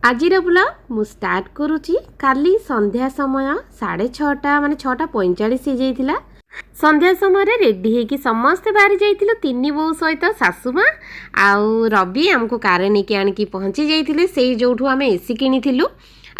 आजिर blog मु start करुच्ची काली संध्या समय 6:30 माने 6:45 हो जाइतिला। संध्या समय रेडी होगी समस्ते बाहरी जाइतिलु तीन बो सहित सासुमा आउ रवि आमको कार नहीं आणिकी पहुँची जाइतिले से जोठु आमे एसी किनिथिलु।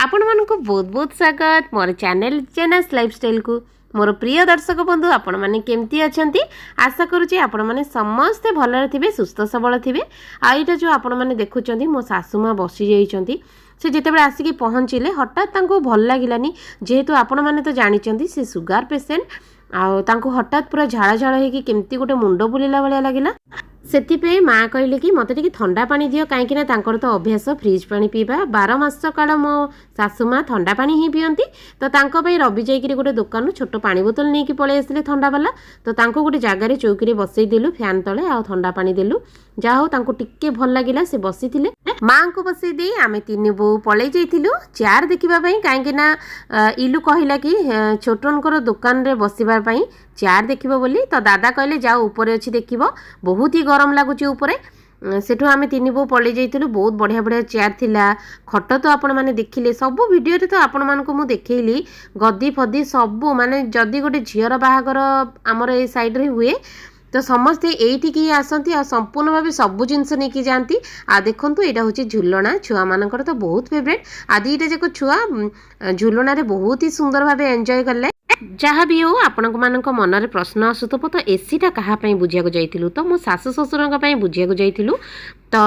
आपण मानको बहुत बहुत स्वागत मोर चैनल जेनस लाइफस्टाइल को। मोर प्रिय दर्शक बंधु आपण माने केमती अछंती आशा करूची आपण माने समस्ते भलरे थिबे सुस्थ सबल थिबे। आ इटा जो आपण माने देखुचंती मो सासुमा बसी जाइचंती से जेतेबेले आसिकी पहुँचिले हठात तांको भल लागिलानी जेहेतु आपण माने तो जानिचंती से सुगर पेशेंट आ तांको हठात पूरा झाड़ा झाड़ा होगी केमती गोटे मुंड बुलेला भाया लगिला। से माँ कहले कि मत टे ठंडा पानी दियो कहीं तो अभ्यास फ्रिज पानी पीवा 12 मास काल मो सासुमा ठंडा पानी ही पियंती। तो रवि जाइए गोटे दुकान छोट पानी बोतल नहीं कि पलि आसिले ठंडा वाला तो गोटे जगार चौकी बसई देलु फैन तले आ ठंडा पानी देलु जा हो टिके भल लगिला से बसी थिले। माँ को बसई दे आमे तीन बो पलि जाइथिलु चेयर देखिबा कहीं इलू कहला कि छोटनकर दुकान रे बसिबा पई चेयर देखिबो बोली। तो दादा कहले जाओ ऊपर अच्छी देखिबो बहुत ही गरम लगुच ऊपर। सेठू आमे तीन बो पलि जाइथिलु बहुत बढ़िया बढ़िया चेयर थिला खट तो आपण माने देखिले सब वीडियो रे तो आपण मानको मु देखैली गद्दी फद्दी सब माने जदी गोटे झियर बाहागर हमर ए साइड रे हुए तो समस्ते एठी आसती आ संपूर्ण भाव सबू जिनस नहीं जाती। आ देखंतु एटा होची झुलना छुआ मानकर तो बहुत फेवरेट आ दीटा जाक छुआ झुलना रे बहुत ही सुंदर भाव एंजॉय करले। जहाँ भी हो आपण मानक मनरे प्रश्न आसुथबो तो एसीटा कहा बुझिया जाइथिलु तो मो सासु ससुर बुझिया जाइथिलु। तो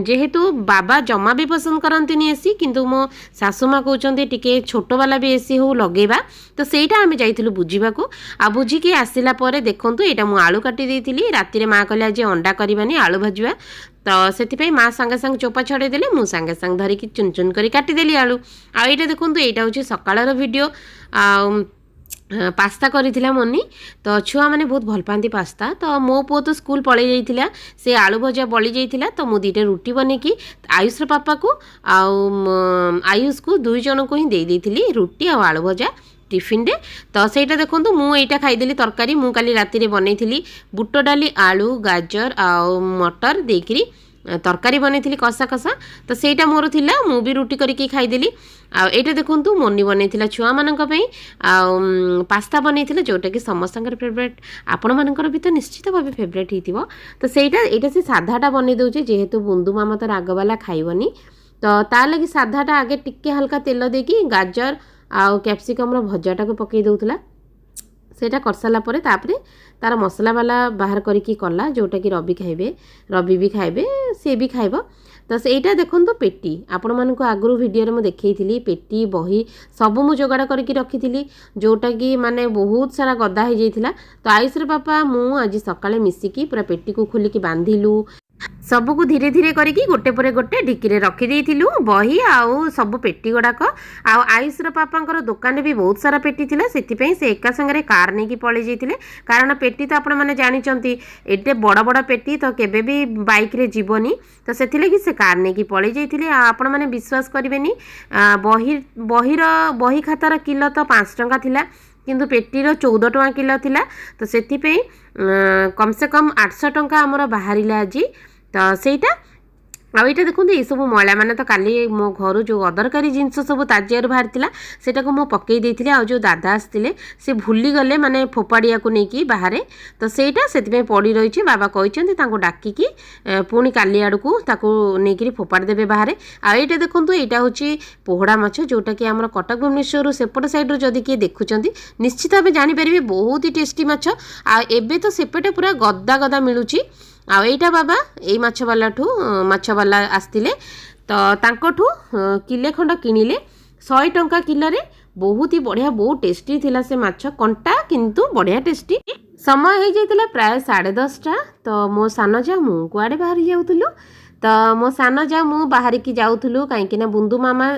जेहेतु बाबा जमा भी पसंद करंतिनी एसी किंतु मो सासुमा कहउचंती टिके छोट वाला भी एसी हो लगेबा तो सेटा आमे जाइथिलु बुझिबाकू। आ बुझिकी आसिला परे देखंतु एटा मु आलू काटी देइथिली राति रे मां कहले आज अंडा करबानी आलू भाजवा तो से माँ सांगे सांगे चोपा छड़े देले मु सांगे सांगे धरिकी चुन चुन करी काटिदेली आलू। आ एटा देखंतु एटा होची सकाळर वीडियो आ पास्ता करिथिला मनी तो छुआ माने बहुत भल पाती पास्ता। तो मो पु तो स्कूल पलि जाइथिला से आलू भजा बली जाइथिला तो मु दीटा रुटी बनेकी आयुष पापा को आयुष को दुई जन को ही दे देइथिली रुटी आ आलू भजा टिफिन रे। तो सेटा देखंतु मु एटा खाइदेली तरकारी मु काली राति रे बनैथिली बुट डाली आलू गाजर आ मटर देकरी तरकारी बनैथिली कसा कसा तो सेटा मोर थिला मु भी रुटी करके खाइदेली। आ एटा देखंतु मोनी बनैथिला छुआ मानक पई आ पास्ता बनैथिला जोटा कि समस्तंकर फेवरेट आपण मानकर भी तो निश्चित भाबे फेवरेट हिथिबो। तो सेटा एटा से साधाटा बनै दउचे जेहेतु बुंदू मामा तो राग वाला खाइबनी तो ता लगी साधाटा आगे टिके हल्का तेल देकी गाजर आ कैप्सिकम रो भजाटा को पकई दउतला सेटा कर साला परे तापरे तार मसला वाला बाहर करिकी कला जोटा कि रवि खाइबे रवि भी खाइबे से भी खाइबो। तो सेटा देखंतु पेटी आपण मानकु आगरु वीडियो रे म देखैथिली पेटी बही सब मु जोगाड़ करके रखिथिली जोटा कि माने बहुत सारा गदा हो जाइथिला। तो आयुष रे पापा मु आज सकाळे मिसिकी पूरा पेटी को खोलिकी बांधिलु सबको धीरे धीरे करके गोटे पर गोटे ढिकी रे रखी देइथिलु बही आउ सब पेटी गुड़ाक आयुष पापांकर दुकान भी बहुत सारा पेटी थिला सेति से एका संगे कार नहीं कि पलि जाइथिले कारण पेटी तो आपण माने जानिचंती एते बड़ बड़ पेटी तो केबे भी बाइक रे जीवनी तो सेति लगी से कार नहीं कि पलि जाइथिले। आपण माने विश्वास करिवेनी बही खातार किलो तो 5 टंका थिला किंतु पेटीर 14 टंका किलो थिला। तो सेति कम से कम 800 टंका आमर बाहरिला आज। तो सेटा आईटा देखो ये सब मैला मैंने तो काली मो घर जो अदरकारी जिनस सब ताजियार बाहर सेटा को मो पकई देइथिले आ जो दादा आसते से भूली गले माने फोपाड़िया को लेकिन बाहर तो सेटा से पड़ी रही बाबा कहते डाकिकी पुणी काली आड़ को नहीं फोपाड़ी देवे बाहर। आईटा देखो यहाँ हूँ पोहड़ा माछ जोटा कि आम कटक भुवनेश्वर सेपट साइड्रु जदि किए देखुं निश्चित भाव जानीपर बहुत ही टेस्टी माछ आबे तो सेपटे पूरा गदा गदा मिलूँ। आईटा बाबा यही माछ वाला आसते तो तांकोठू किले खंड किनिले 100 टंका किलो रे बहुत ही बढ़िया बहुत टेस्टी थिला से माछ कंटा किंतु बढ़िया टेस्टी। समय हो जाइतिला प्राय 10:30 तो मो सान जा मु कुआडे बाहर जाउथुलु तो मो सान जा मु बाहर की जाउथुलु कहीं बुंदू मामा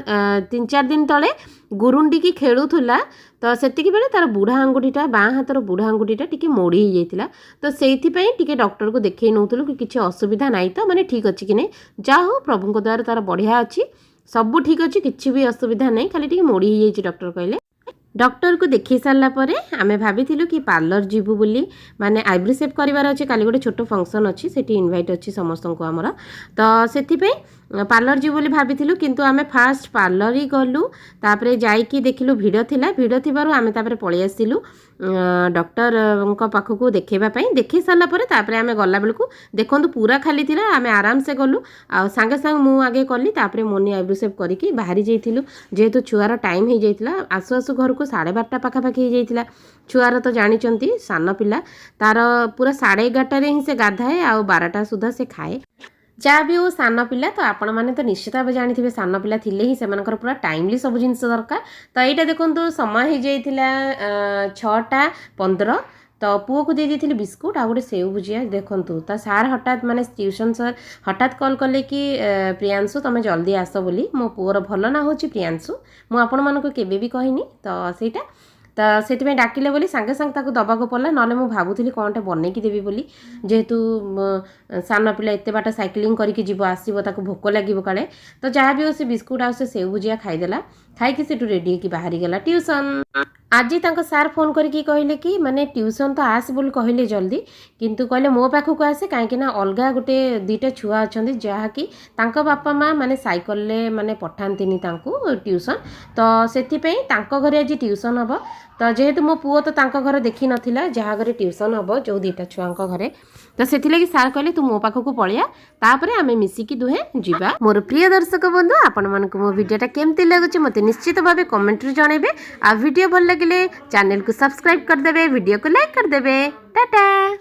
3-4 दिन तले गुरुंडी की खेलुला तो सेतिकी बेले तार बुढ़ा आंगुठीटा बाँ हाथर बुढ़ा आंगुठीटा टिके मोड़ी हो जाइतिला तो सेइथिपई टिके डॉक्टर को देखै नउथुलु कि किछि असुविधा नाही तो माने ठीक अछि कि नै जा हो प्रभु को द्वारा तार बढ़िया अछि सब ठीक अछि किछि भी असुविधा नै खाली टिके मोड़ी हो जाइछि डॉक्टर कहले। डॉक्टर को देखी सारा पर आम भाभी कि पार्लर जीवु बोली माने आईब्रो सेप करार अच्छे काली गोटे छोट फंक्शन अच्छी से इनवाइट अच्छी समस्त को आमर तो से पार्लर जीवु बोली भाभी किंतु आम फास्ट पार्लर ही गलु तापर जाइकी देखिलु भिड़ थिला भिड़ थिबारु आमे तापर पळि आसिलु डॉक्टर पाखक देखी सारा पर आम गला बेलू देखु पूरा खाली थिला आम आराम से गलु आ सांगे सांग मु आगे कली तापर मोनी आईब्रो सेप करके बाहरी जाइथिलु जेहेतु छुआर टाइम हो जाइथिला आसु आसु घर को 12:30 पाखापाखि हो जाइथिला छुआर तो जानिचंती सान पिला तार पूरा 11:30 ही से गाधाए आ 12टा सुधा से खाए जहाँ भी हो सान पिला तो आपण मैंने तो निश्चित भाव जानी सान पिला थिले ही से पूरा टाइमली सब जिन दरकार तो यहाँ देखो समय हो जाइथिला 6:15 तो पुओ को दे दी बिस्कुट आ गोटे सेव भुजिया देखूँ तो सार हठात माने ट्यूशन सर हठात कॉल कले कि प्रियांशु तुम जल्दी आस बोली मो पुओर भल ना हूँ प्रियांशु मु आपण मानक केबे भी कहनी तो सेटा तो से डाकिले बोली सांगे सांगे दबा को पड़ा ना मुझे भावुली कौनटे बनईकी देवी बोली जेहेतु सान पिला एत बाट साइक्लिंग करके जीव आसो भोक लगे काले तो जहाँ भी हो से बिस्कुट आ से सेव भुजिया खाईदेला खाई से रेडी होगी बाहरी गला ट्यूशन आज सार फोन करके कहले कि माने ट्यूशन तो आस बोल कहले जल्दी किंतु कहले मो पाखक आसे कहीं अलग गोटे 2टा छुआ अच्छा जहाँकि बापा माँ माने साइकल माने पठाती ट्यूशन तो से घरे आज ट्यूशन हम तो जेहेतु मो पुओ तो घर देखी नाला जहाँ घरे ट्यूशन हम जो 2टा छुआ घरे तो से सार कहले तू मो पाखक पलिया तापर आम मिसिकी दुहे जीवा मोर प्रिय दर्शक बंधु आपण मानक मो वीडियोटा केमती लगुच मते निश्चित भाव कमेंट रे जणेबे आ वीडियो भल लगे चैनल को सब्सक्राइब करदेवे वीडियो को लाइक करदेवे टाटा।